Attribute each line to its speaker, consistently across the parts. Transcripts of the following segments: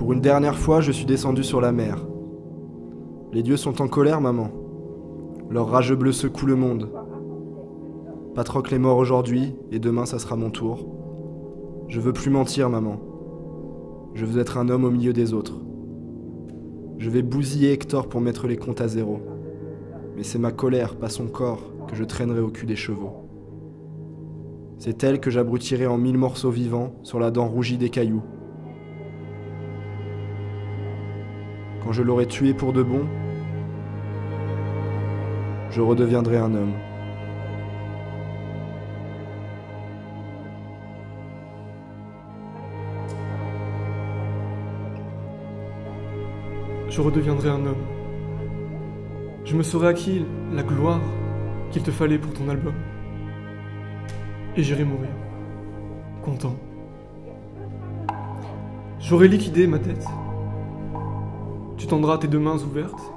Speaker 1: Pour une dernière fois, je suis descendu sur la mer. Les dieux sont en colère, maman. Leur rage bleue secoue le monde. Patrocle est mort aujourd'hui, et demain ça sera mon tour. Je veux plus mentir, maman. Je veux être un homme au milieu des autres. Je vais bousiller Hector pour mettre les comptes à zéro. Mais c'est ma colère, pas son corps, que je traînerai au cul des chevaux. C'est elle que j'abrutirai en 1000 morceaux vivants sur la dent rougie des cailloux. Quand je l'aurai tué pour de bon, je redeviendrai un homme.
Speaker 2: Je redeviendrai un homme. Je me serai acquis la gloire qu'il te fallait pour ton album. Et j'irai mourir, content. J'aurai liquidé ma dette. Tu tendras tes deux mains ouvertes.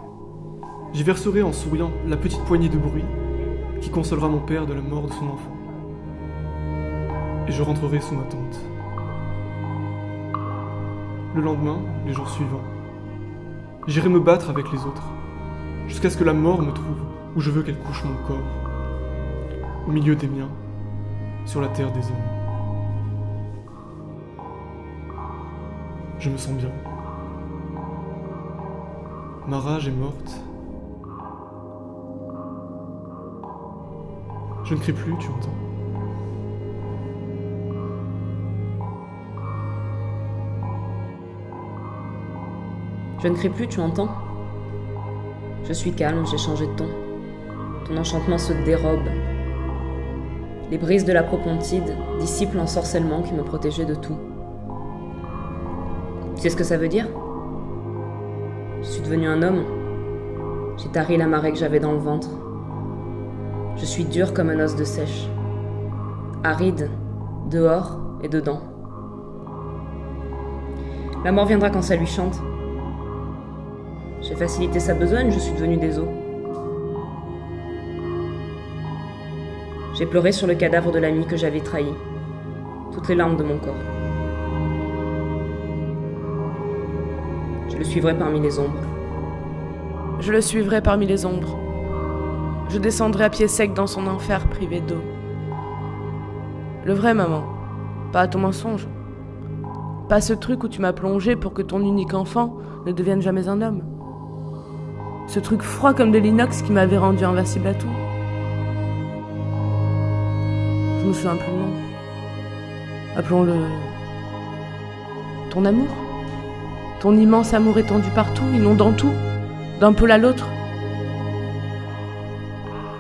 Speaker 2: J'y verserai en souriant la petite poignée de bruit qui consolera mon père de la mort de son enfant. Et je rentrerai sous ma tente. Le lendemain, les jours suivants, j'irai me battre avec les autres, jusqu'à ce que la mort me trouve où je veux qu'elle couche mon corps, au milieu des miens, sur la terre des hommes. Je me sens bien. Ma rage est morte. Je ne crie plus, tu entends.
Speaker 3: Je ne crie plus, tu entends? Je suis calme, j'ai changé de ton. Ton enchantement se dérobe. Les brises de la propontide dissipent l'ensorcellement qui me protégeait de tout. Tu sais ce que ça veut dire? Je suis devenu un homme. J'ai tari la marée que j'avais dans le ventre. Je suis dur comme un os de sèche. Aride, dehors et dedans. La mort viendra quand ça lui chante. J'ai facilité sa besogne, je suis devenu des os. J'ai pleuré sur le cadavre de l'ami que j'avais trahi. Toutes les larmes de mon corps. Je le suivrai parmi les ombres.
Speaker 4: Je le suivrai parmi les ombres. Je descendrai à pied sec dans son enfer privé d'eau. Le vrai, maman, pas ton mensonge. Pas ce truc où tu m'as plongé pour que ton unique enfant ne devienne jamais un homme. Ce truc froid comme de l'inox qui m'avait rendu invincible à tout. Je me souviens plus le nom. Appelons-le... ton amour. Ton immense amour étendu partout, inondant tout, d'un pôle à l'autre.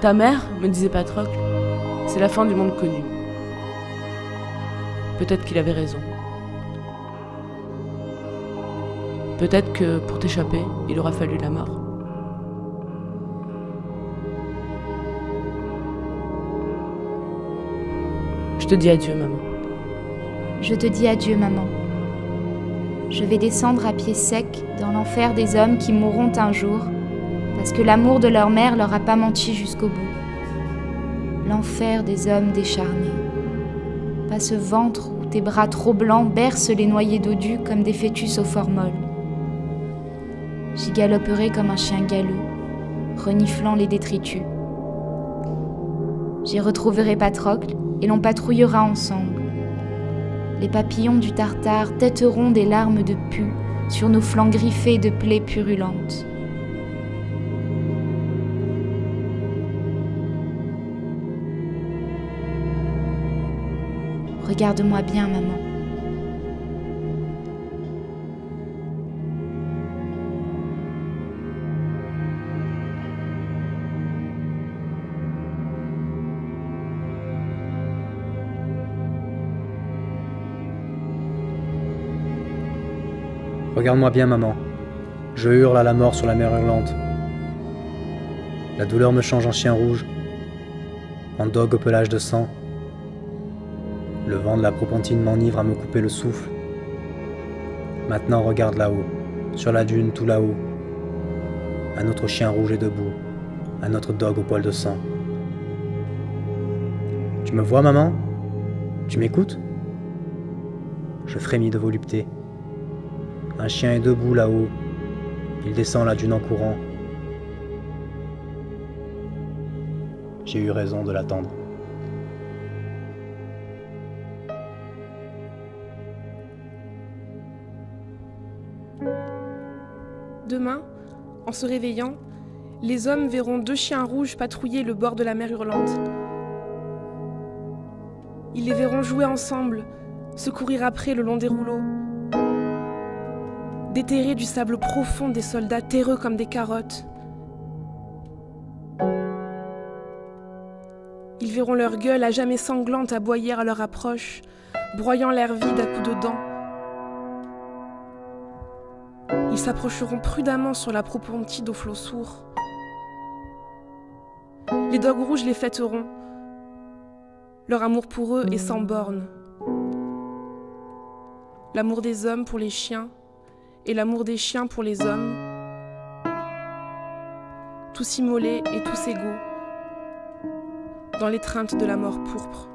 Speaker 4: Ta mère, me disait Patrocle, c'est la fin du monde connu. Peut-être qu'il avait raison. Peut-être que pour t'échapper, il aura fallu la mort. Je te dis adieu, maman.
Speaker 5: Je te dis adieu, maman. Je vais descendre à pied sec dans l'enfer des hommes qui mourront un jour, parce que l'amour de leur mère leur a pas menti jusqu'au bout. L'enfer des hommes décharnés. Pas ce ventre où tes bras trop blancs bercent les noyés dodus comme des fœtus aux formol. J'y galoperai comme un chien galeux, reniflant les détritus. J'y retrouverai Patrocle et l'on patrouillera ensemble. Les papillons du Tartare têteront des larmes de pu sur nos flancs griffés de plaies purulentes. Regarde-moi bien, maman.
Speaker 6: Regarde-moi bien, maman. Je hurle à la mort sur la mer hurlante. La douleur me change en chien rouge, en dogue au pelage de sang. Le vent de la propontine m'enivre à me couper le souffle. Maintenant, regarde là-haut, sur la dune tout là-haut. Un autre chien rouge est debout, un autre dogue au poil de sang. Tu me vois, maman? Tu m'écoutes? Je frémis de volupté. Un chien est debout là-haut. Il descend la dune en courant. J'ai eu raison de l'attendre.
Speaker 7: Demain, en se réveillant, les hommes verront 2 chiens rouges patrouiller le bord de la mer hurlante. Ils les verront jouer ensemble, se courir après le long des rouleaux, déterrer du sable profond des soldats terreux comme des carottes. Ils verront leur gueule à jamais sanglante aboyer à leur approche, broyant l'air vide à coups de dents. Ils s'approcheront prudemment sur la Propontide aux flots sourds. Les dogues rouges les fêteront. Leur amour pour eux est sans bornes. L'amour des hommes pour les chiens et l'amour des chiens pour les hommes. Tous immolés et tous égaux dans l'étreinte de la mort pourpre.